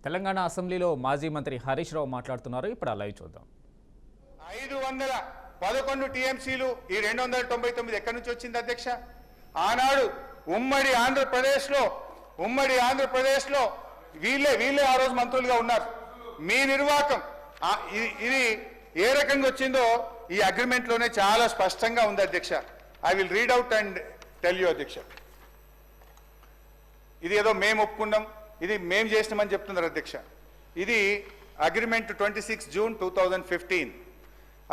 తెలంగాణ అసెంబ్లీలో మాజీ మంత్రి హరీష్ రావు మాట్లాడుతున్నారు. ఇప్పుడు ఆ లైవ్ చూద్దాం. 511 టీఎంసీలు ఈ 299 ఎక్కడి నుంచి వచ్చింది అధ్యక్ష? ఆనాడు ఉమ్మడి ఆంధ్రప్రదేశ్లో వీళ్ళే ఆ రోజు మంత్రులుగా ఉన్నారు. మీ నిర్వాకం ఇది ఏ రకంగా వచ్చిందో ఈ అగ్రిమెంట్ లోనే చాలా స్పష్టంగా ఉంది అధ్యక్ష. I will read out and tell you అధ్యక్ష. ఇది ఏదో మేము ఒప్పుకున్నాం, ఇది మేము చేసినామని చెప్తున్నారు అధ్యక్ష. ఇది agreement 26 June 2015.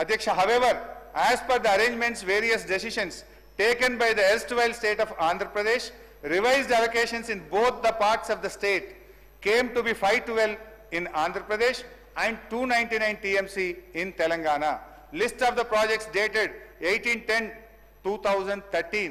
Adhyaksha, however, as per the arrangements, various decisions taken by the erstwhile state of Andhra Pradesh, revised allocations in both the parts of the state came to be 512 in Andhra Pradesh and 299 TMC in Telangana. List of the projects dated 18/10/2013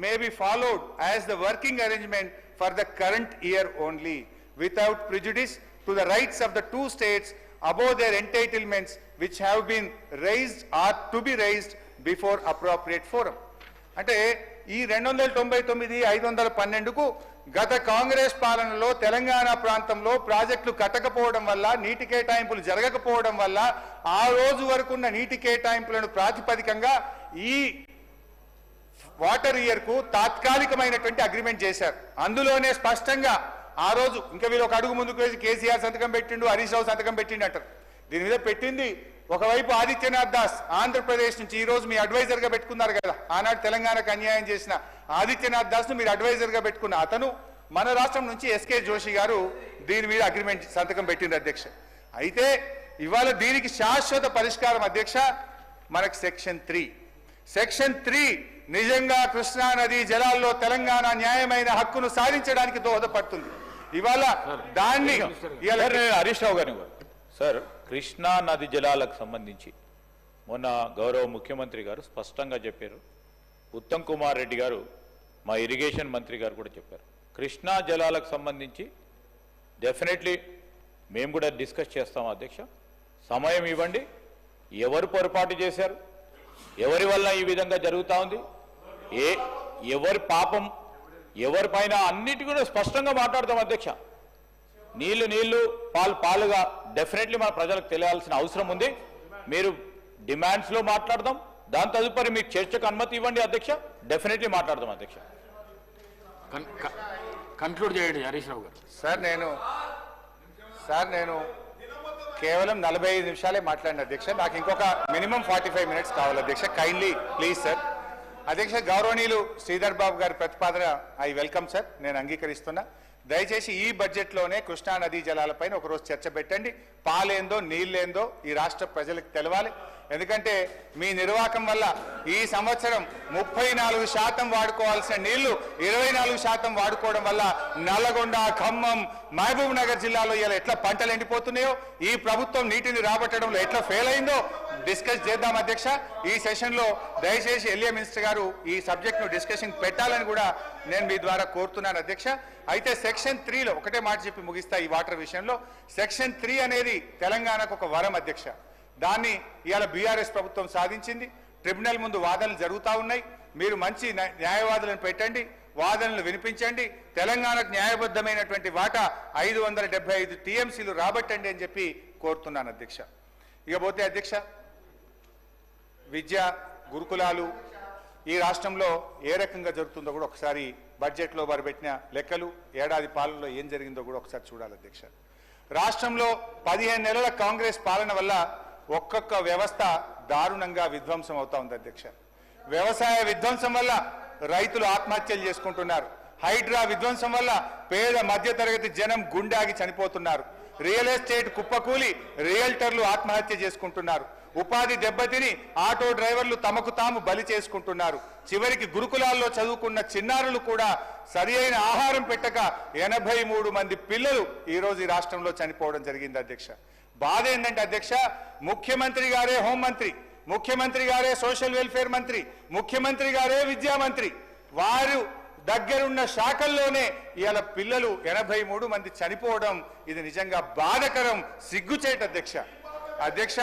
may be followed as the working arrangement for the current year only, without prejudice to the rights of the two states above their entitlements which have been raised or to be raised before appropriate forum. అంటే ఈ 299 512కు గత కాంగ్రెస్ పాలనలో తెలంగాణ ప్రాంతంలో ప్రాజెక్టులు కట్టకపోవడం వల్ల, నీటి కేటాయింపులు జరగకపోవడం వల్ల ఆ రోజు వరకున్న నీటి కేటాయింపులను ప్రాతిపదికంగా ఈ వాటర్ ఇయర్ కు తాత్కాలికమైనటువంటి అగ్రిమెంట్ చేశారు. అందులోనే స్పష్టంగా ఆ రోజు ఇంకా వీళ్ళు ఒక అడుగు ముందుకు వేసి కేసీఆర్ సంతకం పెట్టిండు, హరీష్ రావు సంతకం పెట్టిండు అంటారు. దీని మీద పెట్టింది ఒకవైపు ఆదిత్యనాథ్ దాస్ ఆంధ్రప్రదేశ్ నుంచి, ఈ రోజు మీ అడ్వైజర్ గా పెట్టుకున్నారు కదా, ఆనాడు తెలంగాణకు అన్యాయం చేసిన ఆదిత్యనాథ్ దాస్ ను మీరు అడ్వైజర్ గా పెట్టుకున్న అతను మన రాష్ట్రం నుంచి ఎస్కే జోషి గారు దీని మీద అగ్రిమెంట్ సంతకం పెట్టింది అధ్యక్ష. అయితే ఇవాళ దీనికి శాశ్వత పరిష్కారం అధ్యక్ష మనకు సెక్షన్ 3 నిజంగా కృష్ణా నది జలాల్లో తెలంగాణ న్యాయమైన హక్కును సాధించడానికి దోహదపడుతుంది. ఇవాళ దాన్ని హరీష్ రావు గారు సార్, కృష్ణా నది జలాలకు సంబంధించి మొన్న గౌరవ ముఖ్యమంత్రి గారు స్పష్టంగా చెప్పారు. ఉత్తమ్ కుమార్ రెడ్డి గారు మా ఇరిగేషన్ మంత్రి గారు కూడా చెప్పారు. కృష్ణా జలాలకు సంబంధించి డెఫినెట్లీ మేము కూడా డిస్కస్ చేస్తాం అధ్యక్ష. సమయం ఇవ్వండి. ఎవరు పొరపాటు చేశారు, ఎవరి వల్ల ఈ విధంగా జరుగుతూ ఉంది, ఎవరి పాపం ఎవరిపైన, అన్నిటి కూడా స్పష్టంగా మాట్లాడతాం అధ్యక్ష. నీళ్లు పాలుగా డెఫినెట్లీ మన ప్రజలకు తెలియాల్సిన అవసరం ఉంది. మీరు డిమాండ్స్లో మాట్లాడదాం, దాని తదుపరి మీకు చర్చకు అనుమతి ఇవ్వండి అధ్యక్ష, డెఫినెట్లీ మాట్లాడదాం అధ్యక్ష. కన్క్లూడ్ చేయండి హరీష్ రావు గారు. సార్ నేను కేవలం 45 నిమిషాలే మాట్లాడిన అధ్యక్ష. నాకు ఇంకొక మినిమం 45 మినిట్స్ కావాలి అధ్యక్ష. Kindly please sir. అధ్యక్ష, గౌరవనీయులు శ్రీధర్ బాబు గారి ప్రతిపాదన ఐ వెల్కమ్ సార్, నేను అంగీకరిస్తున్నా. దయచేసి ఈ బడ్జెట్లోనే కృష్ణా నదీ జలాలపైన ఒకరోజు చర్చ పెట్టండి. పాలేందో నీళ్ళేందో ఈ రాష్ట్ర ప్రజలకు తెలవాలి. ఎందుకంటే మీ నిర్వాహకం వల్ల ఈ సంవత్సరం 34% వాడుకోవాల్సిన నీళ్లు 24% వాడుకోవడం వల్ల నల్లగొండ, ఖమ్మం, మహబూబ్ నగర్ జిల్లాలో ఇలా ఎట్లా పంటలు ఎండిపోతున్నాయో, ఈ ప్రభుత్వం నీటిని రాబట్టడంలో ఎట్లా ఫెయిల్ అయిందో డిస్కస్ చేద్దాం అధ్యక్ష. ఈ సెషన్ లో దయచేసి ఎల్ఏ మినిస్టర్ గారు ఈ సబ్జెక్ట్ ను డిస్కషన్ పెట్టాలని కూడా నేను మీ ద్వారా కోరుతున్నాను అధ్యక్ష. అయితే సెక్షన్ 3లో ఒకటే మాట చెప్పి ముగిస్తా. ఈ వాటర్ విషయంలో సెక్షన్ 3 అనేది తెలంగాణకు ఒక వరం అధ్యక్ష. దాన్ని ఇవాళ బీఆర్ఎస్ ప్రభుత్వం సాధించింది. ట్రిబ్యునల్ ముందు వాదనలు జరుగుతూ ఉన్నాయి. మీరు మంచి న్యాయవాదులను పెట్టండి, వాదనలు వినిపించండి, తెలంగాణకు న్యాయబద్ధమైనటువంటి వాటా 575 టీఎంసీలు రాబట్టండి అని చెప్పి కోరుతున్నాను అధ్యక్ష. ఇకపోతే అధ్యక్ష, విద్య గురుకులాలు ఈ రాష్ట్రంలో ఏ రకంగా జరుగుతుందో కూడా ఒకసారి బడ్జెట్లో వారు పెట్టిన లెక్కలు, ఏడాది పాలనలో ఏం జరిగిందో కూడా ఒకసారి చూడాలి అధ్యక్ష. రాష్ట్రంలో 15 నెలల కాంగ్రెస్ పాలన వల్ల ఒక్కొక్క వ్యవస్థ దారుణంగా విధ్వంసం అవుతా ఉంది అధ్యక్ష. వ్యవసాయ విధ్వంసం వల్ల రైతులు ఆత్మహత్యలు చేసుకుంటున్నారు. హైడ్రా విధ్వంసం వల్ల పేద మధ్యతరగతి జనం గుండాగి చనిపోతున్నారు. రియల్ ఎస్టేట్ కుప్పకూలి రియల్టర్లు ఆత్మహత్య చేసుకుంటున్నారు. ఉపాధి దెబ్బతిని ఆటో డ్రైవర్లు తమకు తాము బలి చేసుకుంటున్నారు. చివరికి గురుకులాల్లో చదువుకున్న చిన్నారులు కూడా సరి అయిన ఆహారం పెట్టక 83 మంది పిల్లలు ఈరోజు ఈ రాష్ట్రంలో చనిపోవడం జరిగింది అధ్యక్ష. బాధ ఏంటంటే అధ్యక్ష, ముఖ్యమంత్రి గారే హోంమంత్రి, ముఖ్యమంత్రి గారే సోషల్ వెల్ఫేర్ మంత్రి, ముఖ్యమంత్రి గారే విద్యామంత్రి, వారు దగ్గరున్న శాఖల్లోనే ఇవాళ పిల్లలు 83 మంది చనిపోవడం ఇది నిజంగా బాధకరం, సిగ్గుచేట అధ్యక్ష.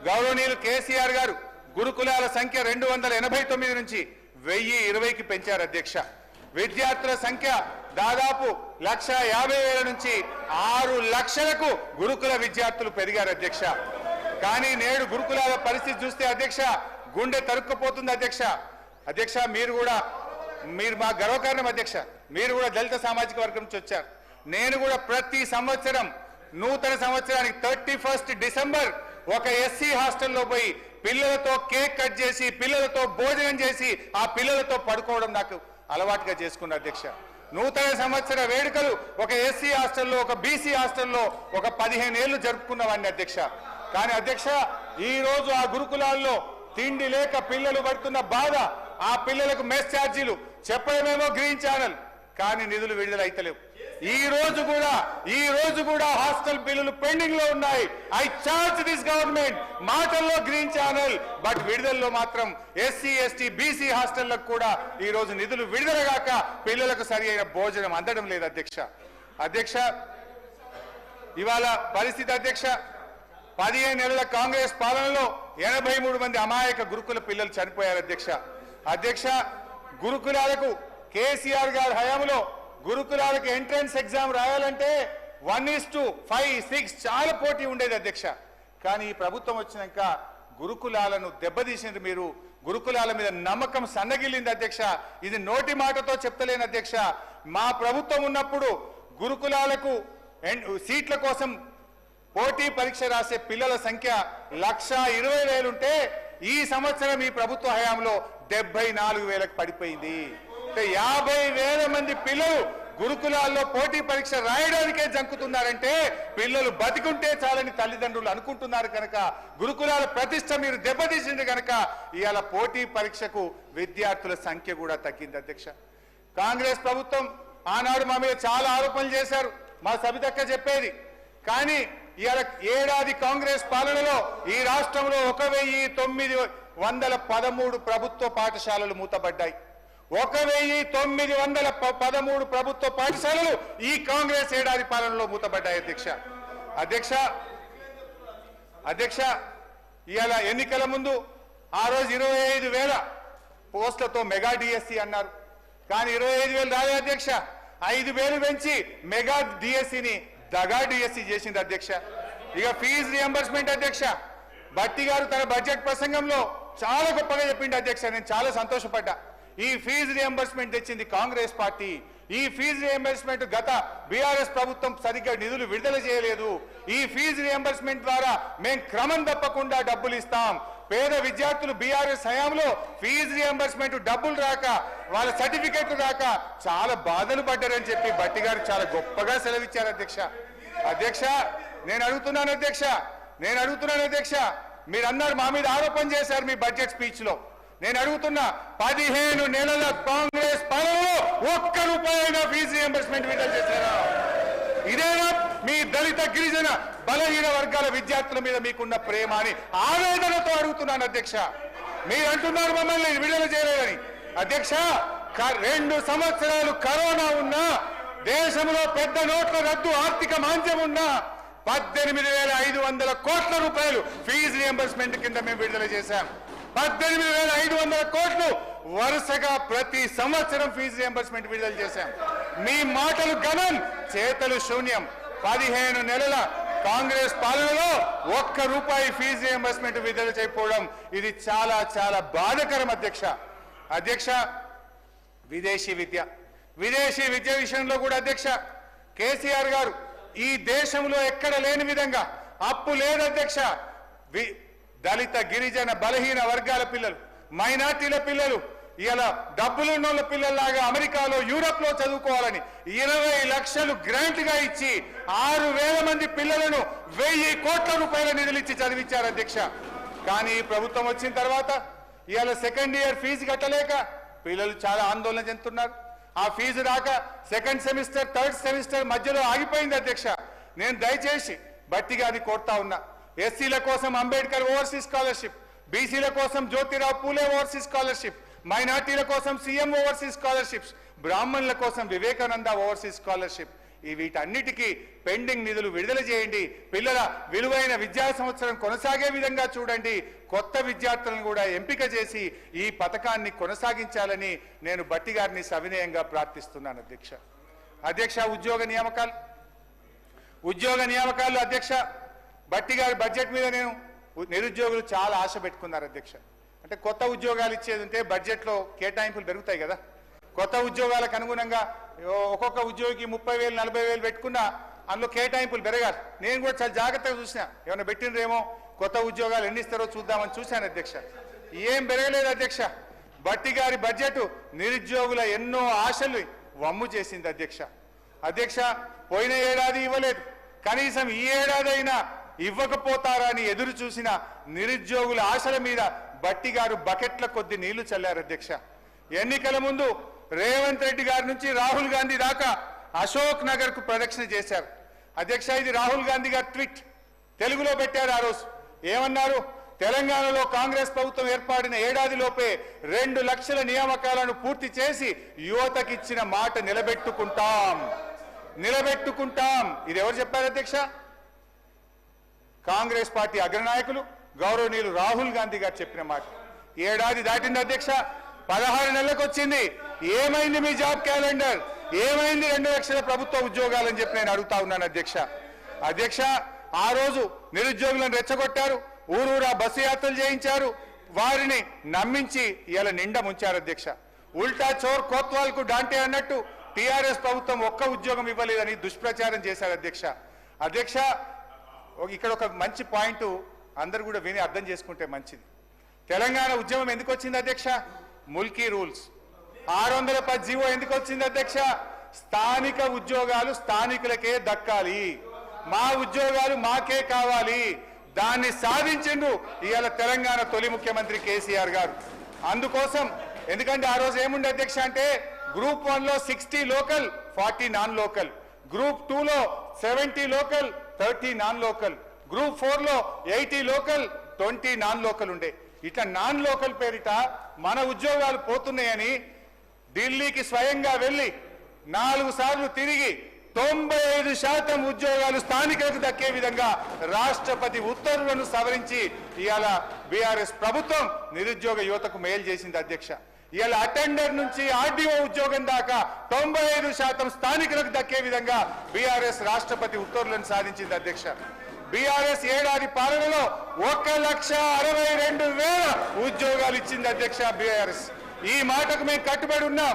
గౌరవనీయులు కేసీఆర్ గారు గురుకులాల సంఖ్య 289 నుంచి 1020కి పెంచారు అధ్యక్ష. విద్యార్థుల సంఖ్య దాదాపు 1,50,000 నుంచి 6 లక్షలకు గురుకుల విద్యార్థులు పెరిగారు అధ్యక్ష. కానీ నేడు గురుకులాల పరిస్థితి చూస్తే అధ్యక్ష గుండె తరుక్కుపోతుంది అధ్యక్ష. అధ్యక్ష మీరు మా గర్వకారణం అధ్యక్ష. మీరు కూడా దళిత సామాజిక వర్గం నుంచి వచ్చారు. నేను కూడా ప్రతి సంవత్సరం నూతన సంవత్సరానికి 31 డిసెంబర్ ఒక ఎస్సీ హాస్టల్లో పోయి పిల్లలతో కేక్ కట్ చేసి పిల్లలతో భోజనం చేసి ఆ పిల్లలతో పడుకోవడం నాకు అలవాటుగా చేసుకున్న అధ్యక్ష. నూతన సంవత్సర వేడుకలు ఒక ఎస్సీ హాస్టల్లో ఒక బీసీ హాస్టల్లో ఒక 15 ఏళ్లు జరుపుకున్నవాడిని అధ్యక్ష. కానీ అధ్యక్ష ఈ రోజు ఆ గురుకులాల్లో తిండి లేక పిల్లలు పడుతున్న బాధ, ఆ పిల్లలకు మెస్ ఛార్జీలు చెప్పడమేమో గ్రీన్ ఛానల్, కానీ నిధులు విడుదల అయితలేవు. ఈ రోజు కూడా హాస్టల్ బిల్లులు పెండింగ్ లో ఉన్నాయి. I charge this government. మాటల్లో గ్రీన్ ఛానల్, బట్ విడుదలలో మాత్రం ఎస్సీ ఎస్టీ బీసీ హాస్టళ్లకు కూడా ఈ రోజు నిధులు విడుదల గాక పిల్లలకు సరి అయిన భోజనం అందడం లేదు అధ్యక్ష. ఇవాళ పరిస్థితి అధ్యక్ష, 15 నెలల కాంగ్రెస్ పాలనలో 83 మంది అమాయక గురుకుల పిల్లలు చనిపోయారు అధ్యక్ష. గురుకులాలకు కేసీఆర్ గారి హయాంలో గురుకులాలకు ఎంట్రన్స్ ఎగ్జామ్ రాయాలంటే 1:5, 6 చాలా పోటీ ఉండేది అధ్యక్ష. కానీ ఈ ప్రభుత్వం వచ్చినాక గురుకులాలను దెబ్బతీసింది మీరు. గురుకులాల మీద నమ్మకం సన్నగిల్లింది అధ్యక్ష. ఇది నోటి మాటతో చెప్తలేను అధ్యక్ష. మా ప్రభుత్వం ఉన్నప్పుడు గురుకులాలకు సీట్ల కోసం పోటీ పరీక్ష రాసే పిల్లల సంఖ్య 1,20,000 ఉంటే ఈ సంవత్సరం ఈ ప్రభుత్వ హయాంలో 74,000కు పడిపోయింది. 50,000 మంది పిల్లలు గురుకులాల్లో పోటీ పరీక్ష రాయడానికే జంకుతున్నారంటే పిల్లలు బతికుంటే చాలని తల్లిదండ్రులు అనుకుంటున్నారు కనుక గురుకులాల ప్రతిష్ట మీరు దెబ్బతీసింది కనుక ఇవాళ పోటీ పరీక్షకు విద్యార్థుల సంఖ్య కూడా తగ్గింది అధ్యక్ష. కాంగ్రెస్ ప్రభుత్వం ఆనాడు మా మీద చాలా ఆరోపణలు చేశారు, మా సబితక్క చెప్పేది. కానీ ఇవాళ ఏడాది కాంగ్రెస్ పాలనలో ఈ రాష్ట్రంలో 1,913 ప్రభుత్వ పాఠశాలలు మూతబడ్డాయి. 1,913 ప్రభుత్వ పాఠశాలలు ఈ కాంగ్రెస్ ఏడాది పాలనలో మూతబడ్డాయి అధ్యక్ష. ఇవాళ ఎన్నికల ముందు ఆ రోజు 25,000 పోస్టులతో మెగా డిఎస్సి అన్నారు. కానీ 25,000 రాలే అధ్యక్ష. 5,000 పెంచి మెగా డిఎస్సిని దగా డిఎస్సి చేసింది అధ్యక్ష. ఇక ఫీజు రియంబర్స్మెంట్ అధ్యక్ష, భట్టి గారు తన బడ్జెట్ ప్రసంగంలో చాలా గొప్పగా చెప్పింది అధ్యక్ష. నేను చాలా సంతోషపడ్డా. ఈ ఫీజు రియంబర్స్మెంట్ తెచ్చింది కాంగ్రెస్ పార్టీ. ఈ ఫీజు రియంబర్స్మెంట్ గత బీఆర్ఎస్ ప్రభుత్వం సరిగ్గా నిధులు విడుదల చేయలేదు. ఈ ఫీజు రియంబర్స్మెంట్ ద్వారా మేము క్రమం తప్పకుండా డబ్బులు ఇస్తాం. పేద విద్యార్థులు బీఆర్ఎస్ హయాంలో ఫీజు రియంబర్స్మెంట్ డబ్బులు రాక వాళ్ళ సర్టిఫికెట్లు రాక చాలా బాధలు పడ్డారని చెప్పి భట్టి గారు చాలా గొప్పగా సెలవిచ్చారు అధ్యక్ష. నేను అడుగుతున్నాను అధ్యక్ష, మీరు అన్నారు మా మీద ఆరోపణ చేశారు మీ బడ్జెట్ స్పీచ్ లో. నేను అడుగుతున్నా 15 నెలల కాంగ్రెస్ పాలనలో ₹1 ఫీజు రియంబర్స్మెంట్ విడుదల చేశారా? ఇదేనా మీ దళిత గిరిజన బలహీన వర్గాల విద్యార్థుల మీద మీకున్న ప్రేమ అని ఆవేదనతో అడుగుతున్నాను అధ్యక్ష. మీరు అంటున్నారు మమ్మల్ని విడుదల చేయలేదని. అధ్యక్ష, 2 సంవత్సరాలు కరోనా ఉన్నా, దేశంలో పెద్ద నోట్ల రద్దు ఆర్థిక మాంద్యం ఉన్నా 18,500 కోట్ల రూపాయలు ఫీజు రియంబర్స్మెంట్ కింద మేము విడుదల చేశాం. 18,500 కోట్లు వరుసగా ప్రతి సంవత్సరం ఫీజు రియంబర్స్మెంట్ విడుదల చేశాం. మీ మాటలు గమనం, చేతలు శూన్యం. 15 నెలల కాంగ్రెస్ పాలనలో ₹1 ఫీజు రియంబర్స్మెంట్ విడుదల చేయకపోవడం ఇది చాలా చాలా బాధాకరం అధ్యక్ష. విదేశీ విద్య విషయంలో కూడా అధ్యక్ష, కేసీఆర్ గారు ఈ దేశంలో ఎక్కడ లేని విధంగా అప్పు లేదు అధ్యక్ష. దళిత గిరిజన బలహీన వర్గాల పిల్లలు, మైనార్టీల పిల్లలు ఇలా డబ్బులున్న పిల్లల్లాగా అమెరికాలో యూరప్ లో చదువుకోవాలని 20 లక్షలు గ్రాంట్ గా ఇచ్చి 6,000 మంది పిల్లలను 1,000 కోట్ల రూపాయల నిధులు ఇచ్చి చదివించారు అధ్యక్ష. కానీ ఈ ప్రభుత్వం వచ్చిన తర్వాత ఇవాళ సెకండ్ ఇయర్ ఫీజు కట్టలేక పిల్లలు చాలా ఆందోళన చెందుతున్నారు. ఆ ఫీజు రాక సెకండ్ సెమిస్టర్ థర్డ్ సెమిస్టర్ మధ్యలో ఆగిపోయింది అధ్యక్ష. నేను దయచేసి భట్టి గారిని కోరుతా ఉన్నా, ఎస్సీల కోసం అంబేద్కర్ ఓవర్సీస్ స్కాలర్షిప్, బీసీల కోసం జ్యోతిరావు పూలే ఓవర్సీస్ స్కాలర్షిప్, మైనార్టీల కోసం సీఎం ఓవర్సీస్ స్కాలర్షిప్స్, బ్రాహ్మణుల కోసం వివేకానంద ఓవర్సీస్ స్కాలర్షిప్, వీటన్నిటికీ పెండింగ్ నిధులు విడుదల చేయండి. పిల్లల విలువైన విద్యా సంవత్సరం కొనసాగే విధంగా చూడండి. కొత్త విద్యార్థులను కూడా ఎంపిక చేసి ఈ పథకాన్ని కొనసాగించాలని నేను భట్టి గారిని సవినయంగా ప్రార్థిస్తున్నాను అధ్యక్ష ఉద్యోగ నియామకాలు అధ్యక్ష బట్టి గారి బడ్జెట్ మీద నేను నిరుద్యోగులు చాలా ఆశ పెట్టుకున్నారు అధ్యక్ష. అంటే కొత్త ఉద్యోగాలు ఇచ్చేది ఉంటే బడ్జెట్లో కేటాయింపులు పెరుగుతాయి కదా. కొత్త ఉద్యోగాలకు అనుగుణంగా ఒక్కొక్క ఉద్యోగికి 30,000 40,000 పెట్టుకున్నా అందులో కేటాయింపులు పెరగాలి. నేను కూడా చాలా జాగ్రత్తగా చూసినా, ఏమైనా పెట్టినరేమో కొత్త ఉద్యోగాలు ఎన్ని ఇస్తారో చూద్దామని చూశాను అధ్యక్ష. ఏం పెరగలేదు అధ్యక్ష. బట్టి గారి బడ్జెట్ నిరుద్యోగుల ఎన్నో ఆశలు వమ్ము చేసింది అధ్యక్ష. పోయిన ఏడాది ఇవ్వలేదు, కనీసం ఈ ఏడాది అయినా ఇవ్వకపోతారా అని ఎదురు చూసిన నిరుద్యోగుల ఆశల మీద బట్టి గారు బకెట్ల కొద్ది నీళ్లు చల్లారు అధ్యక్ష. ఎన్నికల ముందు రేవంత్ రెడ్డి గారి నుంచి రాహుల్ గాంధీ దాకా అశోక్ నగర్ కు ప్రదక్షిణ చేశారు అధ్యక్ష. ఇది రాహుల్ గాంధీ గారు ట్వీట్ తెలుగులో పెట్టారు. ఆ రోజు ఏమన్నారు? తెలంగాణలో కాంగ్రెస్ ప్రభుత్వం ఏర్పడిన ఏడాదిలోపే 2 లక్షల నియామకాలను పూర్తి చేసి యువతకిచ్చిన మాట నిలబెట్టుకుంటాం. ఇది ఎవరు చెప్పారు అధ్యక్ష? కాంగ్రెస్ పార్టీ అగ్రనాయకులు గౌరవనీయులు రాహుల్ గాంధీ గారు చెప్పిన మాట. ఏడాది దాటింది అధ్యక్ష, 16 నెలలకు వచ్చింది. ఏమైంది మీ జాబ్ క్యాలెండర్? ఏమైంది 2 లక్షల ప్రభుత్వ ఉద్యోగాలని చెప్పి నేను అడుగుతా ఉన్నాను అధ్యక్ష. ఆ రోజు నిరుద్యోగులను రెచ్చగొట్టారు, ఊరూరా బస్సు యాత్రలు చేయించారు, వారిని నమ్మించి ఇలా నిండా ముంచారు అధ్యక్ష. ఉల్టా చోర్ కోత్వాల్ కు డాంటే అన్నట్టు టీఆర్ఎస్ ప్రభుత్వం ఒక్క ఉద్యోగం ఇవ్వలేదని దుష్ప్రచారం చేశారు అధ్యక్ష. ఇక్కడ ఒక మంచి పాయింట్ అందరూ కూడా విని అర్థం చేసుకుంటే మంచిది. తెలంగాణ ఉద్యమం ఎందుకు వచ్చింది అధ్యక్ష? ముల్కీ రూల్స్. 610 జీవో ఎందుకు వచ్చింది అధ్యక్ష? స్థానిక ఉద్యోగాలు స్థానికులకే దక్కాలి, మా ఉద్యోగాలు మాకే కావాలి. దాన్ని సాధించిండు ఇవాళ తెలంగాణ తొలి ముఖ్యమంత్రి కేసీఆర్ గారు. అందుకోసం ఎందుకంటే ఆ రోజు ఏముండే అధ్యక్ష అంటే గ్రూప్ 1లో 60 లోకల్ 40 నాన్ లోకల్, గ్రూప్ 2లో 70 లోకల్ 30 నాన్ లోకల్, గ్రూప్ 4లో 80 లోకల్ 20 నాన్ లోకల్ ఉండే. ఇట్లా నాన్ లోకల్ పేరిట మన ఉద్యోగాలు పోతున్నాయని ఢిల్లీకి స్వయంగా వెళ్లి 4 సార్లు తిరిగి 95% ఉద్యోగాలు స్థానికులకు దక్కే విధంగా రాష్ట్రపతి ఉత్తర్వులను సవరించి ఇవాళ బీఆర్ఎస్ ప్రభుత్వం నిరుద్యోగ యువతకు మేలు చేసింది అధ్యక్ష. ఇవాళ అటెండర్ నుంచి ఆర్డీఓ ఉద్యోగం దాకా 95% స్థానికులకు దక్కే విధంగా బీఆర్ఎస్ రాష్ట్రపతి ఉత్తర్వులను సాధించింది అధ్యక్ష. బీఆర్ఎస్ ఏడాది పాలనలో 1,62,000 ఉద్యోగాలు ఇచ్చింది అధ్యక్ష బీఆర్ఎస్. ఈ మాటకు మేము కట్టుబడి ఉన్నాం.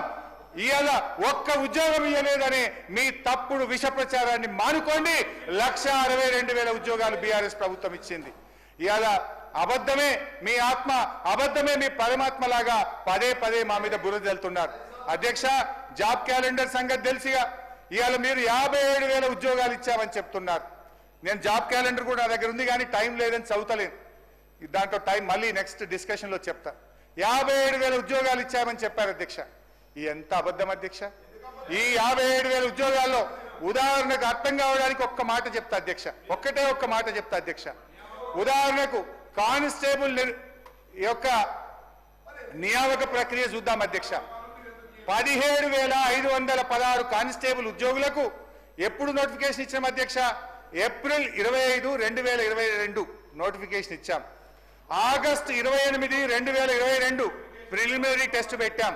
ఇవాళ ఒక్క ఉద్యోగం ఇవ్వలేదనే మీ తప్పుడు విష ప్రచారాన్ని మానుకోండి. 1,62,000 ఉద్యోగాలు బీఆర్ఎస్ ప్రభుత్వం ఇచ్చింది. ఇవాళ అబద్ధమే మీ ఆత్మ, అబద్ధమే మీ పరమాత్మ లాగా పదే మా మీద బురద జల్లుతున్నారు అధ్యక్ష. జాబ్ క్యాలెండర్ సంగతి తెలిసిగా ఇవాళ మీరు 57,000 ఉద్యోగాలు ఇచ్చామని చెప్తున్నారు. నేను జాబ్ క్యాలెండర్ కూడా నా దగ్గర ఉంది కానీ టైం లేదని చదువుతలేను. దాంట్లో టైం మళ్ళీ నెక్స్ట్ డిస్కషన్ లో చెప్తా. 57,000 ఉద్యోగాలు ఇచ్చామని చెప్పారు అధ్యక్ష. ఎంత అబద్ధం అధ్యక్ష. ఈ 57,000 ఉద్యోగాల్లో ఉదాహరణకు అర్థం కావడానికి ఒక్క మాట చెప్తా అధ్యక్ష, ఒక్క మాట చెప్తా అధ్యక్ష. ఉదాహరణకు కానిస్టేబుల్ యొక్క నియామక ప్రక్రియ చూద్దాం అధ్యక్ష. 17,516 కానిస్టేబుల్ ఉద్యోగులకు ఎప్పుడు నోటిఫికేషన్ ఇచ్చాం అధ్యక్ష? ఏప్రిల్ 25, 2022 నోటిఫికేషన్ ఇచ్చాం. ఆగస్టు 28, 2022 ప్రిలిమినరీ టెస్ట్ పెట్టాం.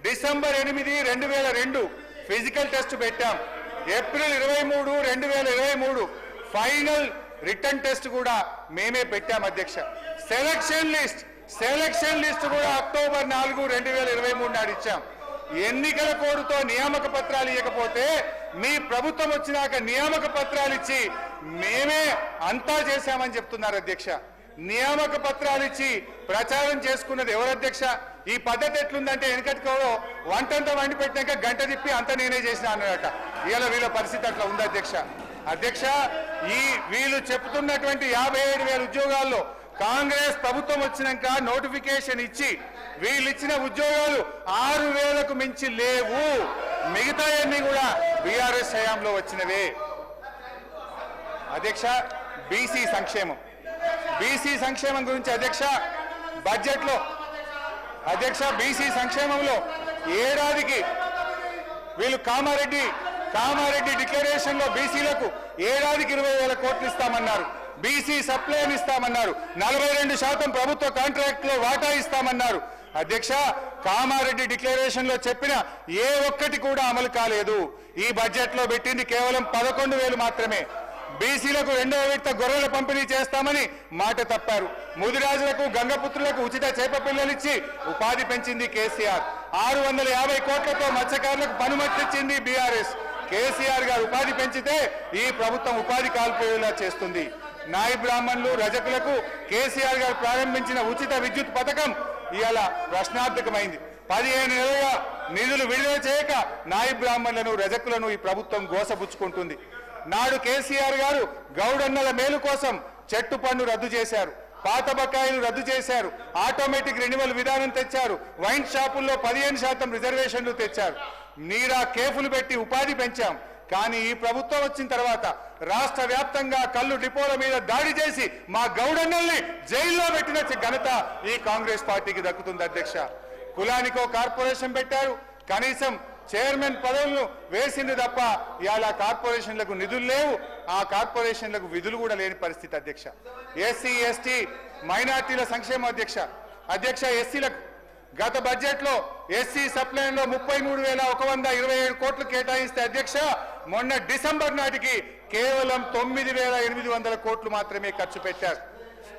డిసెంబర్ 8, 2002 ఫిజికల్ టెస్ట్ పెట్టాం. ఏప్రిల్ 23, 2023 ఫైనల్ రిటర్న్ టెస్ట్ కూడా మేమే పెట్టాం అధ్యక్ష. సెలక్షన్ లిస్ట్ కూడా అక్టోబర్ 4, 2023 నాడు ఇచ్చాం. ఎన్నికల కోడ్తో నియామక పత్రాలు ఇవ్వకపోతే మీ ప్రభుత్వం వచ్చినాక నియామక పత్రాలు ఇచ్చి మేమే అంతా చేశామని చెప్తున్నారు అధ్యక్ష. నియామక పత్రాలు ఇచ్చి ప్రచారం చేసుకున్నది ఎవరు అధ్యక్ష? ఈ పద్ధతి ఎట్లుందంటే వెనకటికోలో వంటంతా వండి పెట్టినాక గంట తిప్పి అంత నేనే చేసిన అన్నట. ఇవాళ వీళ్ళ పరిస్థితి అట్లా ఉంది అధ్యక్ష. వీళ్ళు చెప్తున్నటువంటి 57,000 ఉద్యోగాల్లో కాంగ్రెస్ ప్రభుత్వం వచ్చినాక నోటిఫికేషన్ ఇచ్చి వీళ్ళు ఇచ్చిన ఉద్యోగాలు 6,000కు మించి లేవు. మిగతా అన్ని కూడా బీఆర్ఎస్ హయాంలో వచ్చినవే అధ్యక్ష. బీసీ సంక్షేమం గురించి అధ్యక్ష బడ్జెట్ లో అధ్యక్ష బీసీ సంక్షేమంలో ఏడాదికి వీళ్ళు కామారెడ్డి డిక్లరేషన్ లో బీసీలకు ఏడాదికి 20,000 కోట్లు ఇస్తామన్నారు. బీసీ సప్లైని ఇస్తామన్నారు. 42% ప్రభుత్వ కాంట్రాక్ట్ లో వాటా ఇస్తామన్నారు. అధ్యక్ష, కామారెడ్డి డిక్లరేషన్ లో చెప్పిన ఏ ఒక్కటి కూడా అమలు కాలేదు. ఈ బడ్జెట్ లో పెట్టింది కేవలం 11,000 మాత్రమే. బీసీలకు 2వ విడత గొర్రెల పంపిణీ చేస్తామని మాట తప్పారు. ముదిరాజులకు, గంగపుత్రులకు ఉచిత చేప పిల్లలిచ్చి ఉపాధి పెంచింది కేసీఆర్. 650 కోట్లతో మత్స్యకారులకు పనుమట్టించింది బీఆర్ఎస్. కేసీఆర్ గారు ఉపాధి పెంచితే ఈ ప్రభుత్వం ఉపాధి కాల్పోయేలా చేస్తుంది. నాయి బ్రాహ్మణులు, రజకులకు కేసీఆర్ గారు ప్రారంభించిన ఉచిత విద్యుత్ పథకం ఇవాళ ప్రశ్నార్థకమైంది. 15 నెలలుగా నిధులు విడుదల చేయక నాయి బ్రాహ్మణులను, రజకులను ఈ ప్రభుత్వం గోసపుచ్చుకుంటుంది. నాడు కేసీఆర్ గారు గౌడన్నల మేలు కోసం చెట్టు పన్ను రద్దు చేశారు, పాత బకాయిలు రద్దు చేశారు, ఆటోమేటిక్ రెన్యువల్ విధానం తెచ్చారు, వైన్ షాపుల్లో 15% రిజర్వేషన్లు తెచ్చారు, నీరా కేఫ్లు పెట్టి ఉపాధి పెంచాం. కానీ ఈ ప్రభుత్వం వచ్చిన తర్వాత రాష్ట్ర వ్యాప్తంగా కళ్ళు డిపోల మీద దాడి చేసి మా గౌడన్నల్ని జైల్లో పెట్టిన ఘనత ఈ కాంగ్రెస్ పార్టీకి దక్కుతుంది. అధ్యక్ష, కులానికో కార్పొరేషన్ పెట్టారు, కనీసం చైర్మన్ పదవులను వేసింది తప్ప ఇవాళ కార్పొరేషన్లకు నిధులు లేవు, ఆ కార్పొరేషన్లకు విధులు కూడా లేని పరిస్థితి. అధ్యక్ష, ఎస్సీ ఎస్టీ మైనార్టీల సంక్షేమ అధ్యక్ష ఎస్సీలకు గత బడ్జెట్ లో ఎస్సీ సప్లైన్ లో 33,127 కోట్లు కేటాయిస్తే అధ్యక్ష మొన్న డిసెంబర్ నాటికి కేవలం 9,800 కోట్లు మాత్రమే ఖర్చు పెట్టారు.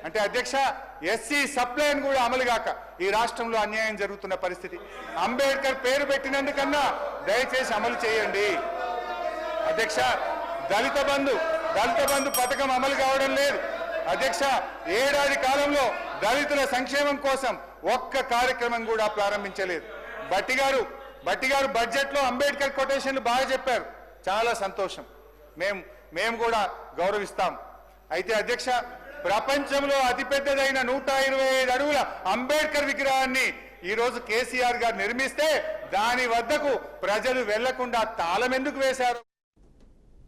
అంటే అధ్యక్ష, ఎస్సీ సప్లైన్ కూడా అమలు కాక ఈ రాష్ట్రంలో అన్యాయం జరుగుతున్న పరిస్థితి. అంబేద్కర్ పేరు పెట్టినందుకన్నా దయచేసి అమలు చేయండి. అధ్యక్ష, దళిత బంధు పథకం అమలు కావడం లేదు. అధ్యక్ష, ఏడాది కాలంలో దళితుల సంక్షేమం కోసం ఒక్క కార్యక్రమం కూడా ప్రారంభించలేదు. బట్టి గారు బడ్జెట్ లో అంబేద్కర్ కొటేషన్లు బాగా చెప్పారు, చాలా సంతోషం, మేము కూడా గౌరవిస్తాం. అయితే అధ్యక్ష, ప్రపంచంలో అతిపెద్దదైన 125 అడుగుల అంబేద్కర్ విగ్రహాన్ని ఈ రోజు కేసీఆర్ గారు నిర్మిస్తే దాని వద్దకు ప్రజలు వెళ్లకుండా తాళం ఎందుకు వేశారు?